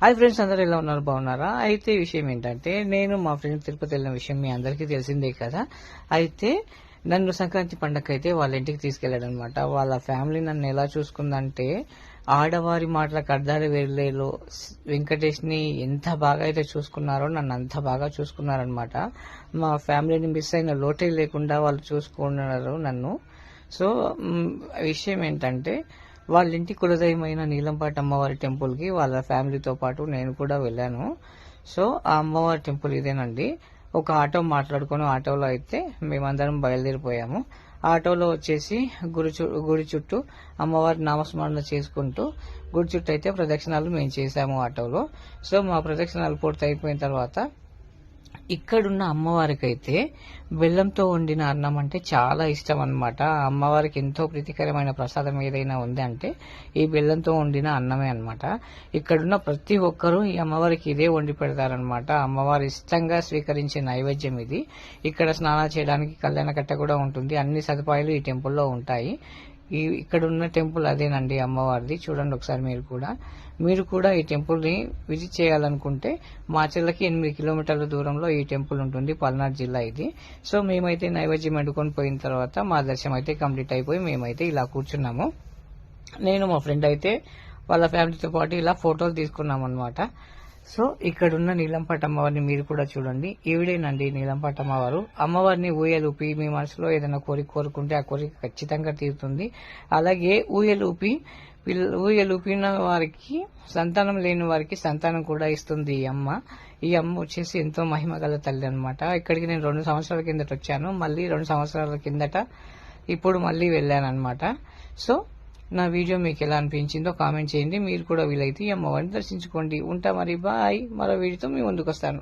Hi friends, అందరూ ఎలా ఉన్నారు? బాగున్నారా? అయితే విషయం ఏంటంటే, నేను మా ఫ్రెండ్ తిరుపతి వెళ్ళిన విషయం మీ అందరికీ తెలిసిందే కదా. అయితే నన్ను సంక్రాంతి పండగ అయితే వాళ్ళ ఇంటికి తీసుకెళ్లాడు అనమాట. వాళ్ళ ఫ్యామిలీ నన్ను ఎలా చూసుకుందంటే, ఆడవారి మాటలకు అర్థాలు వేర్లేలో వెంకటేష్ ని ఎంత బాగా అయితే చూసుకున్నారో నన్ను అంత బాగా చూసుకున్నారనమాట. మా ఫ్యామిలీని మిస్ అయిన లోటే లేకుండా వాళ్ళు చూసుకున్నారు నన్ను. సో విషయం ఏంటంటే, వాళ్ళ ఇంటి కులదైవమైన నీలంపాటి అమ్మవారి టెంపుల్కి వాళ్ళ ఫ్యామిలీతో పాటు నేను కూడా వెళ్ళాను. సో ఆ అమ్మవారి టెంపుల్ ఇదేనండి. ఒక ఆటో మాట్లాడుకుని ఆటోలో అయితే మేమందరం బయలుదేరిపోయాము. ఆటోలో వచ్చేసి గుడి చుట్టూ అమ్మవారి నామస్మరణ చేసుకుంటూ గుడి చుట్టూ అయితే ప్రదక్షిణాలు మేము చేశాము ఆటోలో. సో మా ప్రదక్షిణాలు పూర్తి అయిపోయిన తర్వాత ఇక్కడున్న అమ్మవారికైతే బెల్లంతో వండిన అన్నం అంటే చాలా ఇష్టం అన్నమాట. అమ్మవారికి ఎంతో ప్రీతికరమైన ప్రసాదం ఏదైనా ఉంది అంటే ఈ బెల్లంతో వండిన అన్నమే అన్నమాట. ఇక్కడున్న ప్రతి ఒక్కరూ ఈ అమ్మవారికి ఇదే వండి పెడతారనమాట. అమ్మవారి ఇష్టంగా స్వీకరించే నైవేద్యం ఇది. ఇక్కడ స్నానాలు చేయడానికి కళ్యాణకట్ట కూడా ఉంటుంది. అన్ని సదుపాయాలు ఈ టెంపుల్లో ఉంటాయి. ఇక్కడ ఉన్న టెంపుల్ అదేనండి అమ్మవారిది. చూడండి ఒకసారి మీరు కూడా ఈ టెంపుల్ ని విజిట్ చేయాలనుకుంటే మాచెల్లకి 8 కిలోమీటర్ల దూరంలో ఈ టెంపుల్ ఉంటుంది. పల్నాడు జిల్లా ఇది. సో మేమైతే నైవేద్యం వండుకొని పోయిన తర్వాత మా దర్శనం అయితే కంప్లీట్ అయిపోయి మేమైతే ఇలా కూర్చున్నాము. నేను మా ఫ్రెండ్ అయితే వాళ్ళ ఫ్యామిలీతో పాటు ఇలా ఫోటోలు తీసుకున్నాం అనమాట. సో ఇక్కడున్న నీలంపాటి అమ్మవారిని మీరు కూడా చూడండి. ఈవిడేనండి నీలంపాటి అమ్మవారు. అమ్మవారిని ఊయలూపి మీ మనసులో ఏదైనా కోరిక కోరుకుంటే ఆ కోరిక ఖచ్చితంగా తీరుతుంది. అలాగే ఊయలూపిన వారికి, సంతానం లేని వారికి సంతానం కూడా ఇస్తుంది ఈ అమ్మ. ఈ అమ్మ వచ్చేసి ఎంతో మహిమ గల తల్లి అనమాట. ఇక్కడికి నేను 2 సంవత్సరాల కిందట వచ్చాను. మళ్ళీ 2 సంవత్సరాల కిందట ఇప్పుడు మళ్ళీ వెళ్ళాను అనమాట. సో నా వీడియో మీకు ఎలా అనిపించిందో కామెంట్ చేయండి. మీరు కూడా వీలైతే ఈ అమ్మవారిని దర్శించుకోండి. ఉంటా మరి, బాయ్. మరో వీడియోతో మీ ముందుకు వస్తాను.